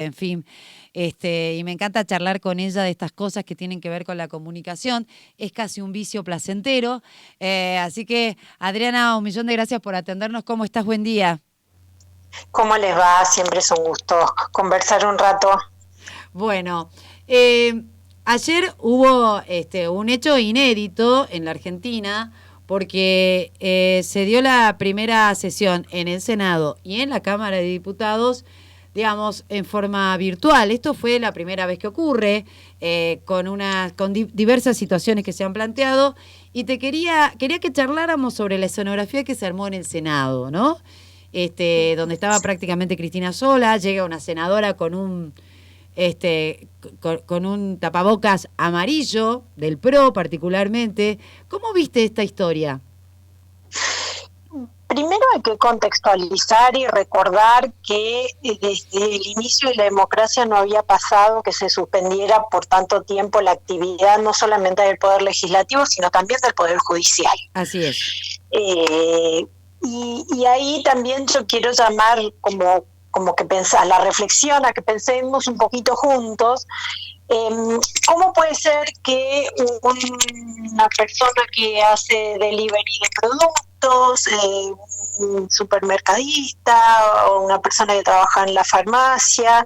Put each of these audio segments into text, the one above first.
en fin, y me encanta charlar con ella de estas cosas que tienen que ver con la comunicación. Es casi un vicio placentero. Así que, Adriana, un millón de gracias por atendernos. ¿Cómo estás? Buen día. ¿Cómo les va? Siempre es un gusto conversar un rato. Bueno, ayer hubo un hecho inédito en la Argentina porque se dio la primera sesión en el Senado y en la Cámara de Diputados, digamos, en forma virtual. Esto fue la primera vez que ocurre, con diversas situaciones que se han planteado, y quería que charláramos sobre la escenografía que se armó en el Senado, ¿no? Donde estaba prácticamente Cristina sola, llega una senadora con un tapabocas amarillo, del PRO particularmente. ¿Cómo viste esta historia? Primero hay que contextualizar y recordar que desde el inicio de la democracia no había pasado que se suspendiera por tanto tiempo la actividad no solamente del Poder Legislativo, sino también del Poder Judicial. Así es. Y ahí también yo quiero llamar como que pensar, la reflexión, a que pensemos un poquito juntos. ¿Cómo puede ser que una persona que hace delivery de productos, un supermercadista o una persona que trabaja en la farmacia,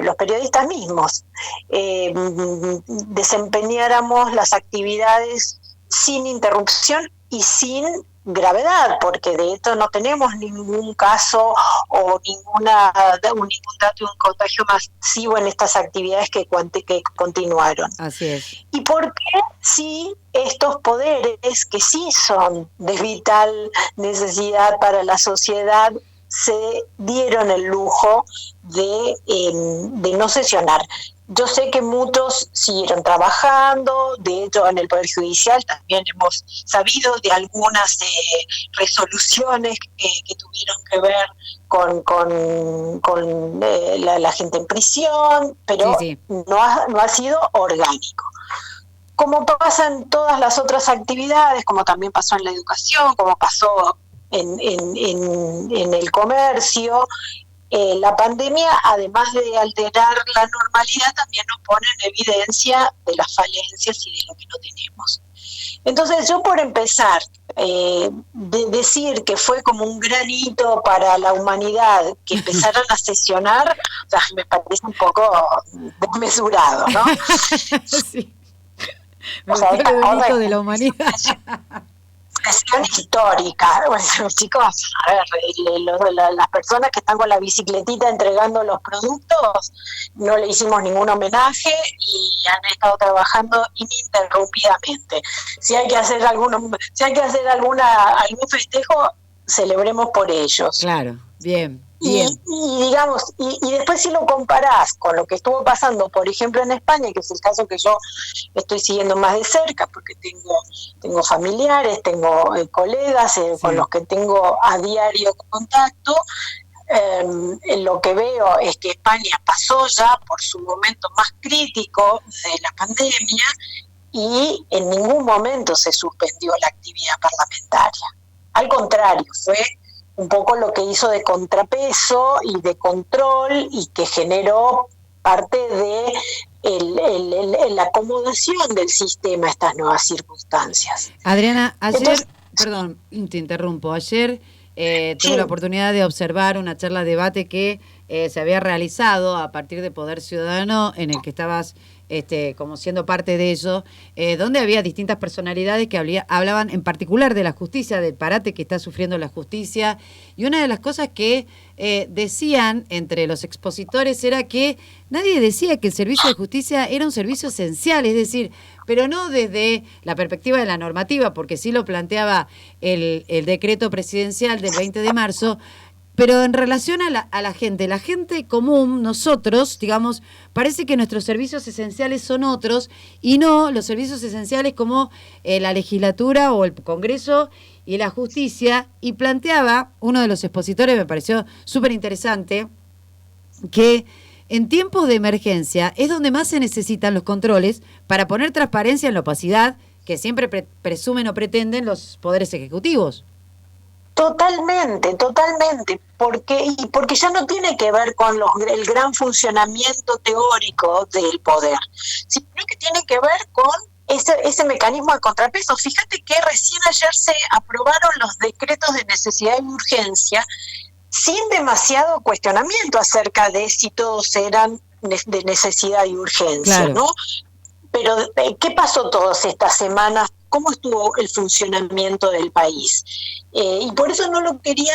los periodistas mismos, desempeñáramos las actividades sin interrupción y sin gravedad, porque de esto no tenemos ningún caso o ningún dato de un contagio masivo en estas actividades que continuaron? Así es. ¿Y por qué si estos poderes, que sí son de vital necesidad para la sociedad, se dieron el lujo de no sesionar? Yo sé que muchos siguieron trabajando, de hecho en el Poder Judicial también hemos sabido de algunas resoluciones que tuvieron que ver con la gente en prisión, pero sí. No ha sido orgánico. Como pasa en todas las otras actividades, como también pasó en la educación, como pasó en el comercio, la pandemia, además de alterar la normalidad, también nos pone en evidencia de las falencias y de lo que no tenemos. Entonces, yo por empezar, de decir que fue como un gran hito para la humanidad que empezaran a sesionar, o sea, me parece un poco desmesurado, ¿no? Sí. O sea, esta cosa de la humanidad. Sesión histórica. Bueno, chicos, a ver, las personas que están con la bicicletita entregando los productos, no le hicimos ningún homenaje y han estado trabajando ininterrumpidamente. Si hay que hacer algún festejo, celebremos por ellos. Claro, bien. Y digamos, y después si lo comparás con lo que estuvo pasando, por ejemplo, en España, que es el caso que yo estoy siguiendo más de cerca, porque tengo familiares, tengo colegas sí, con los que tengo a diario contacto, lo que veo es que España pasó ya por su momento más crítico de la pandemia y en ningún momento se suspendió la actividad parlamentaria. Al contrario, fue un poco lo que hizo de contrapeso y de control y que generó parte de la acomodación del sistema a estas nuevas circunstancias. Adriana, ayer, perdón, te interrumpo, ayer tuve la oportunidad de observar una charla de debate que se había realizado a partir de Poder Ciudadano, en el que estabas como siendo parte de ello, donde había distintas personalidades que hablaban en particular de la justicia, del parate que está sufriendo la justicia, y una de las cosas que decían entre los expositores era que nadie decía que el servicio de justicia era un servicio esencial, es decir, pero no desde la perspectiva de la normativa, porque sí lo planteaba el decreto presidencial del 20 de marzo, pero en relación a la gente común, nosotros, digamos, parece que nuestros servicios esenciales son otros y no los servicios esenciales como la legislatura o el Congreso y la justicia. Y planteaba, uno de los expositores, me pareció súper interesante, que en tiempos de emergencia es donde más se necesitan los controles para poner transparencia en la opacidad que siempre presumen o pretenden los poderes ejecutivos. Totalmente, totalmente, porque ya no tiene que ver con el gran funcionamiento teórico del poder, sino que tiene que ver con ese mecanismo de contrapeso. Fíjate que recién ayer se aprobaron los decretos de necesidad y urgencia sin demasiado cuestionamiento acerca de si todos eran de necesidad y urgencia, claro. ¿no? Pero, ¿qué pasó todas estas semanas? ¿Cómo estuvo el funcionamiento del país? Y por eso no lo quería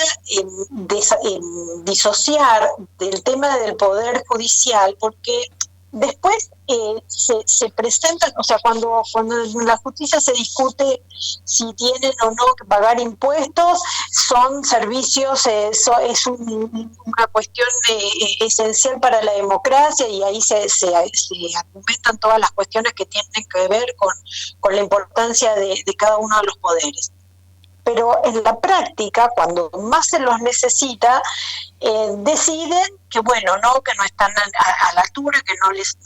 disociar del tema del Poder Judicial, porque después se presentan, o sea, cuando en la justicia se discute si tienen o no que pagar impuestos, son servicios, es una cuestión esencial para la democracia, y ahí se argumentan todas las cuestiones que tienen que ver con la importancia de cada uno de los poderes. Pero en la práctica, cuando más se los necesita, deciden que bueno, no, que no están a la altura, que no les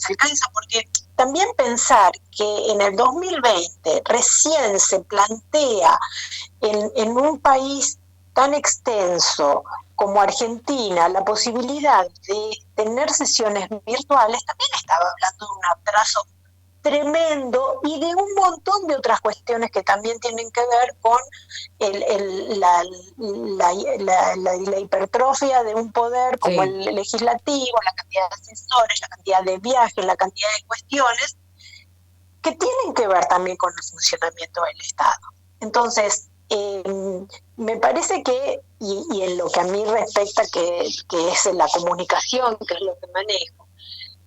alcanza, porque también pensar que en el 2020 recién se plantea en un país tan extenso como Argentina la posibilidad de tener sesiones virtuales, también estaba hablando de un atraso tremendo y de un montón de otras cuestiones que también tienen que ver con la hipertrofia de un poder como el legislativo, la cantidad de asesores, la cantidad de viajes, la cantidad de cuestiones que tienen que ver también con el funcionamiento del Estado. Entonces, me parece que, y en lo que a mí respecta, que es la comunicación, que es lo que manejo,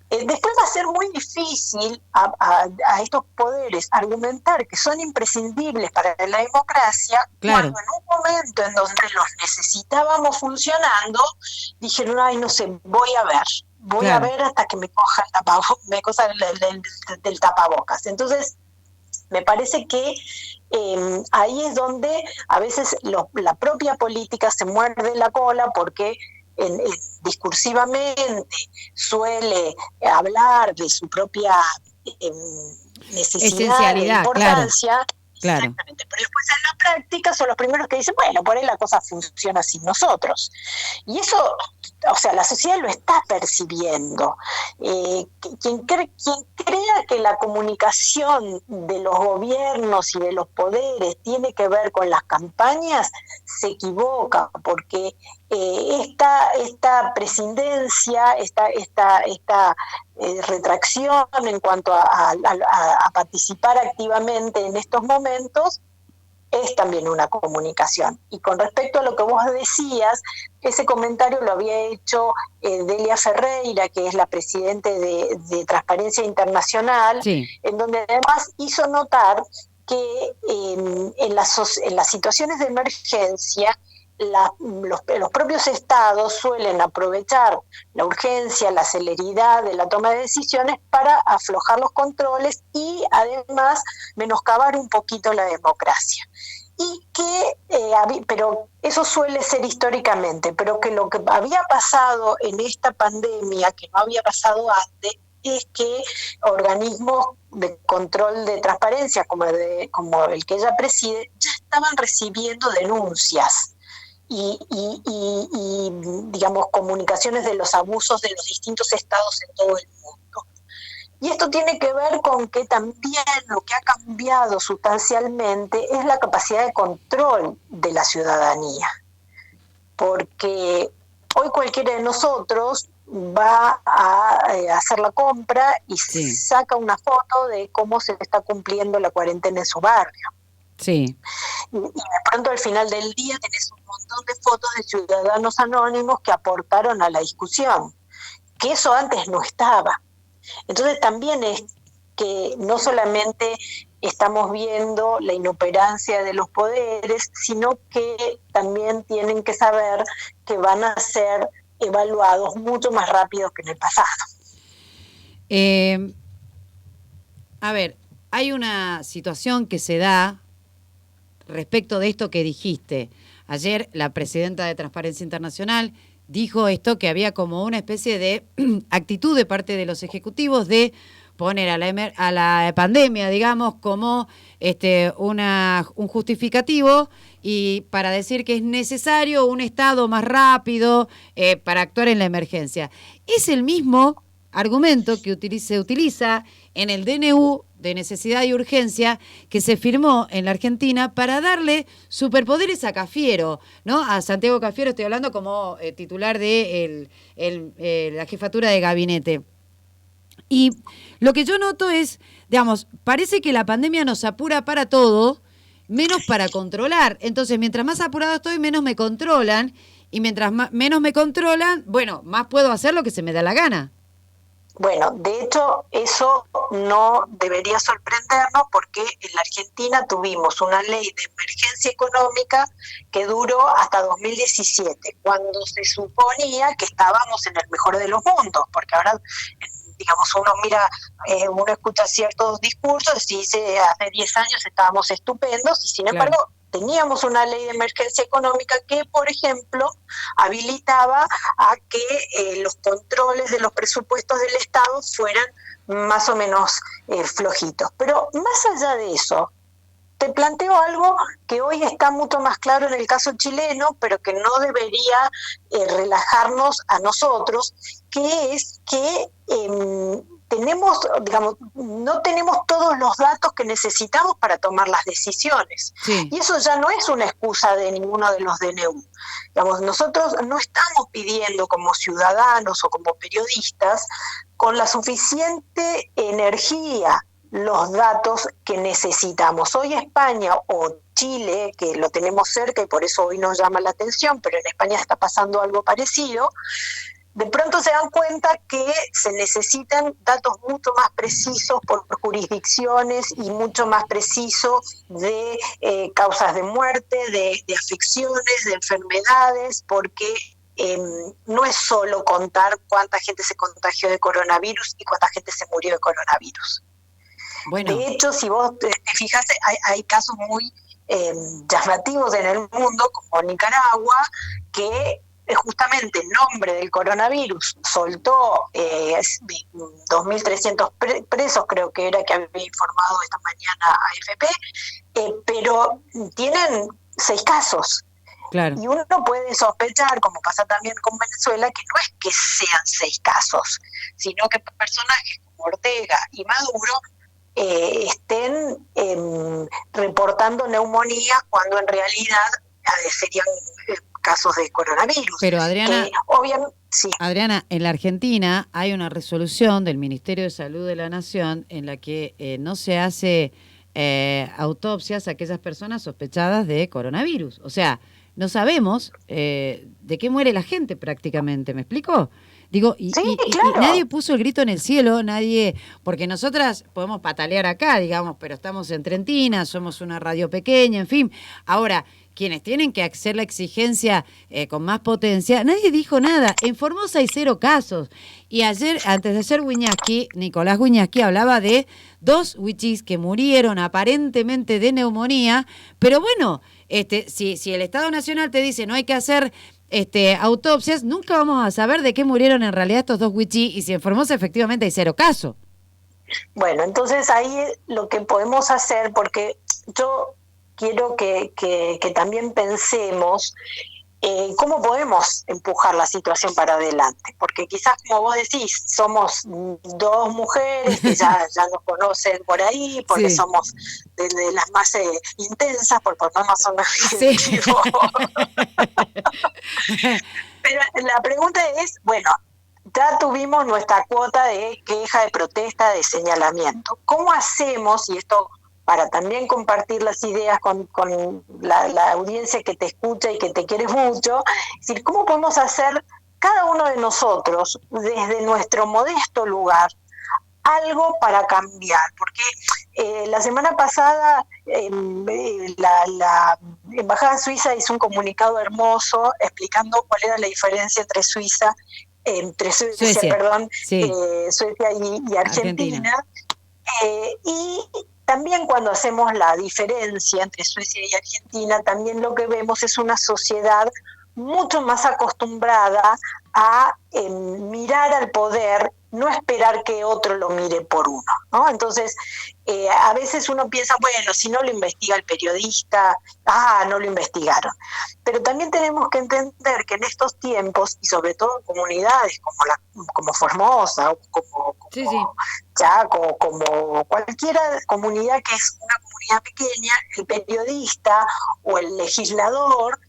después va a ser muy difícil a estos poderes argumentar que son imprescindibles para la democracia, claro, cuando en un momento en donde los necesitábamos funcionando, dijeron, ay, no sé, voy a ver hasta que me coja del tapabocas. Entonces, me parece que ahí es donde a veces la propia política se muerde la cola, porque discursivamente suele hablar de su propia necesidad e importancia, claro. Exactamente, pero después en la práctica son los primeros que dicen, bueno, por ahí la cosa funciona sin nosotros. Y eso, o sea, la sociedad lo está percibiendo. Quien crea que la comunicación de los gobiernos y de los poderes tiene que ver con las campañas, se equivoca, porque esta prescindencia, esta retracción en cuanto a participar activamente en estos momentos, es también una comunicación. Y con respecto a lo que vos decías, ese comentario lo había hecho Delia Ferreira, que es la presidenta de Transparencia Internacional, en donde además hizo notar que en las situaciones de emergencia, los propios estados suelen aprovechar la urgencia, la celeridad de la toma de decisiones para aflojar los controles y además menoscabar un poquito la democracia. Y que, pero eso suele ser históricamente, pero que lo que había pasado en esta pandemia, que no había pasado antes, es que organismos de control de transparencia, como el que ella preside, ya estaban recibiendo denuncias y digamos, comunicaciones de los abusos de los distintos estados en todo el mundo. Y esto tiene que ver con que también lo que ha cambiado sustancialmente es la capacidad de control de la ciudadanía, porque hoy cualquiera de nosotros va a hacer la compra y saca una foto de cómo se está cumpliendo la cuarentena en su barrio. Sí. Y de pronto al final del día tenés un montón de fotos de ciudadanos anónimos que aportaron a la discusión, que eso antes no estaba. Entonces también es que no solamente estamos viendo la inoperancia de los poderes, sino que también tienen que saber que van a ser evaluados mucho más rápido que en el pasado. A ver, hay una situación que se da respecto de esto que dijiste. Ayer la presidenta de Transparencia Internacional dijo esto, que había como una especie de actitud de parte de los ejecutivos de poner a la pandemia, digamos, como un justificativo y para decir que es necesario un Estado más rápido para actuar en la emergencia. Es el mismo argumento que se utiliza en el DNU de necesidad y urgencia que se firmó en la Argentina para darle superpoderes a Cafiero, ¿no? A Santiago Cafiero, estoy hablando como titular de la jefatura de gabinete. Y lo que yo noto es, digamos, parece que la pandemia nos apura para todo, menos para controlar. Entonces, mientras más apurado estoy, menos me controlan. Y mientras menos me controlan, bueno, más puedo hacer lo que se me da la gana. Bueno, de hecho, eso no debería sorprendernos porque en la Argentina tuvimos una ley de emergencia económica que duró hasta 2017, cuando se suponía que estábamos en el mejor de los mundos, porque ahora, digamos, uno escucha ciertos discursos y dice hace 10 años estábamos estupendos y sin embargo teníamos una ley de emergencia económica que, por ejemplo, habilitaba a que los controles de los presupuestos del Estado fueran más o menos flojitos. Pero más allá de eso, te planteo algo que hoy está mucho más claro en el caso chileno, pero que no debería relajarnos a nosotros, que es que no tenemos todos los datos que necesitamos para tomar las decisiones. Sí. Y eso ya no es una excusa de ninguno de los DNU. Digamos, nosotros no estamos pidiendo como ciudadanos o como periodistas con la suficiente energía los datos que necesitamos. Hoy España o Chile, que lo tenemos cerca y por eso hoy nos llama la atención, pero en España está pasando algo parecido, de pronto se dan cuenta que se necesitan datos mucho más precisos por jurisdicciones y mucho más precisos de causas de muerte, de afecciones, de enfermedades, porque no es solo contar cuánta gente se contagió de coronavirus y cuánta gente se murió de coronavirus. Bueno. De hecho, si vos te fijas, hay casos muy llamativos en el mundo, como Nicaragua, que justamente en nombre del coronavirus soltó 2.300 presos, creo que era que había informado esta mañana AFP, pero tienen 6 casos. Claro. Y uno puede sospechar, como pasa también con Venezuela, que no es que sean 6 casos, sino que personajes como Ortega y Maduro estén reportando neumonía cuando en realidad serían casos de coronavirus. Pero Adriana, sí. Adriana, en la Argentina hay una resolución del Ministerio de Salud de la Nación en la que no se hace autopsias a aquellas personas sospechadas de coronavirus. O sea, no sabemos de qué muere la gente prácticamente, ¿me explico? Digo, claro. Y nadie puso el grito en el cielo, nadie, porque nosotras podemos patalear acá, digamos, pero estamos en Trentina, somos una radio pequeña, en fin. Ahora, quienes tienen que hacer la exigencia con más potencia, nadie dijo nada. En Formosa hay 0 casos. Y ayer, antes de ayer, Nicolás Wiñaski hablaba de 2 wichis que murieron aparentemente de neumonía, pero bueno, si el Estado Nacional te dice no hay que hacer autopsias, nunca vamos a saber de qué murieron en realidad estos 2 wichis y si en Formosa efectivamente hay 0 casos. Bueno, entonces ahí lo que podemos hacer, porque yo quiero que también pensemos cómo podemos empujar la situación para adelante, porque quizás, como vos decís, somos 2 mujeres que ya nos conocen por ahí, porque sí, somos de las más intensas, por ponernos un adjetivo. Pero la pregunta es, bueno, ya tuvimos nuestra cuota de queja, de protesta, de señalamiento. ¿Cómo hacemos, y esto para también compartir las ideas con la audiencia que te escucha y que te quiere mucho, es decir, cómo podemos hacer cada uno de nosotros, desde nuestro modesto lugar, algo para cambiar? Porque la semana pasada la Embajada Suiza hizo un comunicado hermoso explicando cuál era la diferencia entre Suecia y Argentina. Y también cuando hacemos la diferencia entre Suecia y Argentina, también lo que vemos es una sociedad mucho más acostumbrada a mirar al poder, no esperar que otro lo mire por uno, ¿no? Entonces, a veces uno piensa, bueno, si no lo investiga el periodista, no lo investigaron. Pero también tenemos que entender que en estos tiempos, y sobre todo en comunidades como Formosa, o como Sí. Chaco, como cualquiera comunidad que es una comunidad pequeña, el periodista o el legislador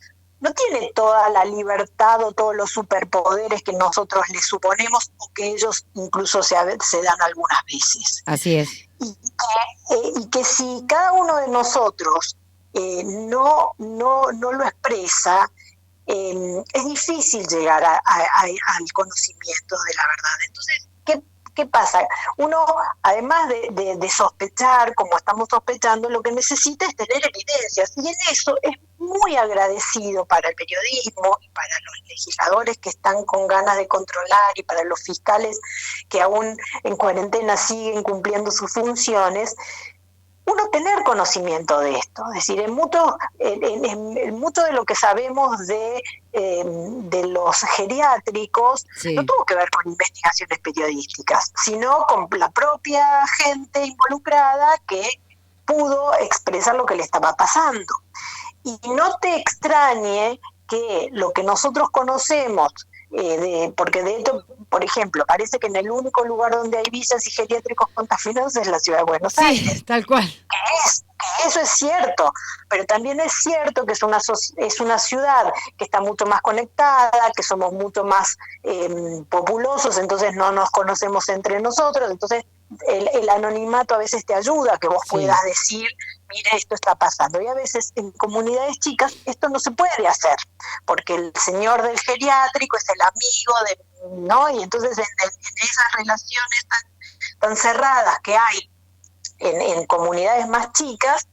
no tiene toda la libertad o todos los superpoderes que nosotros les suponemos o que ellos incluso se dan algunas veces. Así es. Y que si cada uno de nosotros no lo expresa, es difícil llegar al conocimiento de la verdad. Entonces, ¿qué pasa? Uno, además de sospechar, como estamos sospechando, lo que necesita es tener evidencias. Y en eso es muy agradecido para el periodismo y para los legisladores que están con ganas de controlar y para los fiscales que aún en cuarentena siguen cumpliendo sus funciones, uno tener conocimiento de esto. Es decir, en mucho de lo que sabemos de los geriátricos Sí. no tuvo que ver con investigaciones periodísticas, sino con la propia gente involucrada que pudo expresar lo que le estaba pasando. Y no te extrañe que lo que nosotros conocemos, porque de hecho, por ejemplo, parece que en el único lugar donde hay villas y geriátricos confinados es la ciudad de Buenos Aires. Sí, tal cual. Que eso es cierto, pero también es cierto que es una ciudad que está mucho más conectada, que somos mucho más populosos, entonces no nos conocemos entre nosotros, entonces el anonimato a veces te ayuda a que vos puedas decir, mire, esto está pasando. Y a veces en comunidades chicas esto no se puede hacer, porque el señor del geriátrico es el amigo ¿no? Y entonces en esas relaciones tan cerradas que hay en comunidades más chicas,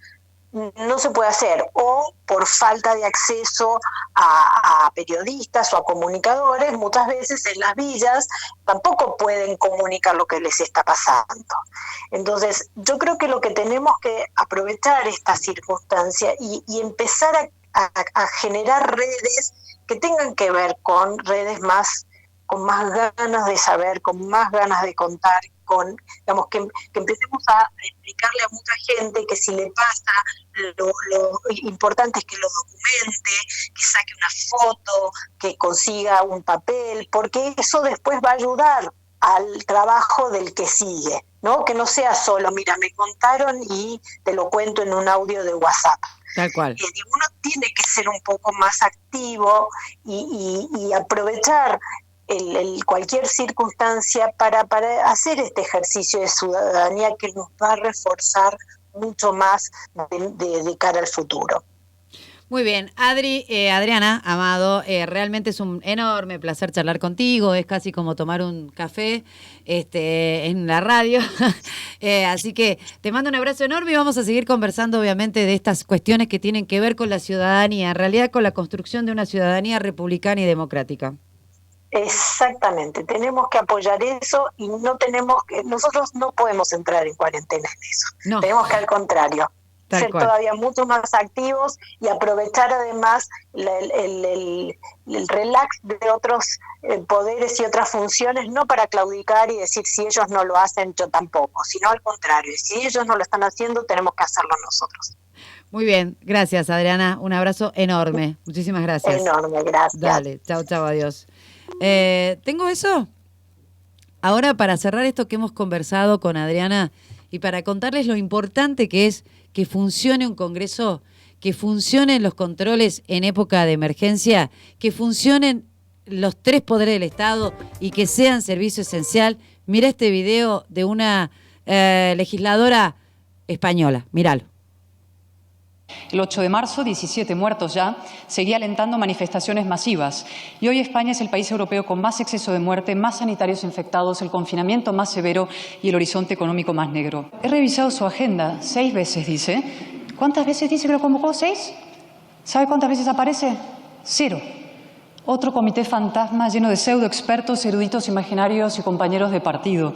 no se puede hacer, o por falta de acceso a periodistas o a comunicadores, muchas veces en las villas tampoco pueden comunicar lo que les está pasando. Entonces, yo creo que lo que tenemos que aprovechar esta circunstancia y empezar a generar redes que tengan que ver con redes con más ganas de saber, con más ganas de contar, digamos, que empecemos a explicarle a mucha gente que si le pasa, lo importante es que lo documente, que saque una foto, que consiga un papel, porque eso después va a ayudar al trabajo del que sigue, ¿no? Que no sea solo, mira, me contaron y te lo cuento en un audio de WhatsApp. Tal cual. Uno tiene que ser un poco más activo y aprovechar cualquier circunstancia para hacer este ejercicio de ciudadanía que nos va a reforzar mucho más de cara al futuro. Muy bien, Adriana Amado, realmente es un enorme placer charlar contigo, es casi como tomar un café en la radio, así que te mando un abrazo enorme y vamos a seguir conversando obviamente de estas cuestiones que tienen que ver con la ciudadanía, en realidad con la construcción de una ciudadanía republicana y democrática. Exactamente, tenemos que apoyar eso y nosotros no podemos entrar en cuarentena en eso, No. Tenemos que al contrario, Tal ser cual. todavía mucho más activos y aprovechar además el relax de otros poderes y otras funciones, no para claudicar y decir si ellos no lo hacen yo tampoco, sino al contrario, si ellos no lo están haciendo tenemos que hacerlo nosotros. Muy bien, gracias Adriana, un abrazo enorme, muchísimas gracias. Enorme, gracias. Dale, chau, adiós. ¿Tengo eso? Ahora para cerrar esto que hemos conversado con Adriana y para contarles lo importante que es que funcione un Congreso, que funcionen los controles en época de emergencia, que funcionen los tres poderes del Estado y que sean servicio esencial. Mira este video de una legisladora española, míralo. El 8 de marzo, 17 muertos ya, seguía alentando manifestaciones masivas. Y hoy España es el país europeo con más exceso de muerte, más sanitarios infectados, el confinamiento más severo y el horizonte económico más negro. He revisado su agenda, 6 veces dice. ¿Cuántas veces dice que lo convocó? ¿6? ¿Sabe cuántas veces aparece? 0. Otro comité fantasma lleno de pseudoexpertos, eruditos imaginarios y compañeros de partido.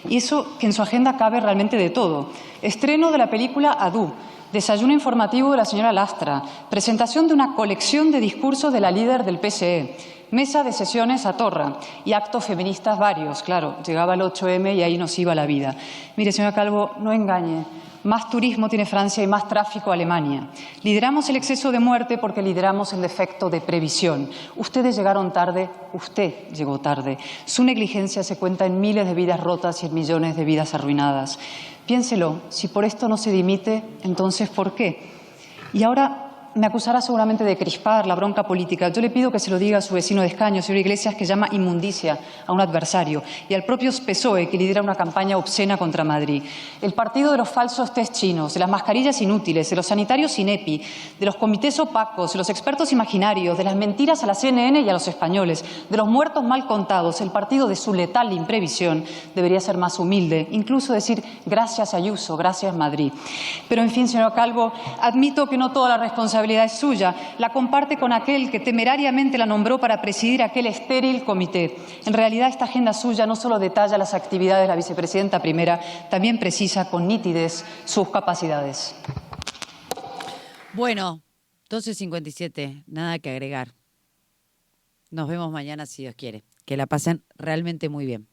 Y eso que en su agenda cabe realmente de todo. Estreno de la película Adu. Desayuno informativo de la señora Lastra, presentación de una colección de discursos de la líder del PSE, Mesa de sesiones a Torra y actos feministas varios, claro, llegaba el 8M y ahí nos iba la vida. Mire, señora Calvo, no engañe. Más turismo tiene Francia y más tráfico Alemania. Lideramos el exceso de muerte porque lideramos el defecto de previsión. Ustedes llegaron tarde, usted llegó tarde. Su negligencia se cuenta en miles de vidas rotas y en millones de vidas arruinadas. Piénselo, si por esto no se dimite, entonces ¿por qué? Y ahora me acusará seguramente de crispar la bronca política. Yo le pido que se lo diga a su vecino de escaño, señor Iglesias, que llama inmundicia a un adversario, y al propio PSOE, que lidera una campaña obscena contra Madrid. El partido de los falsos test chinos, de las mascarillas inútiles, de los sanitarios sin EPI, de los comités opacos, de los expertos imaginarios, de las mentiras a la CNN y a los españoles, de los muertos mal contados, el partido de su letal imprevisión debería ser más humilde, incluso decir gracias Ayuso, gracias Madrid. Pero, en fin, señor Calvo, admito que no toda la responsabilidad es suya, la comparte con aquel que temerariamente la nombró para presidir aquel estéril comité. En realidad, esta agenda suya no solo detalla las actividades de la vicepresidenta primera, también precisa con nitidez sus capacidades. Bueno, 12:57, nada que agregar. Nos vemos mañana si Dios quiere. Que la pasen realmente muy bien.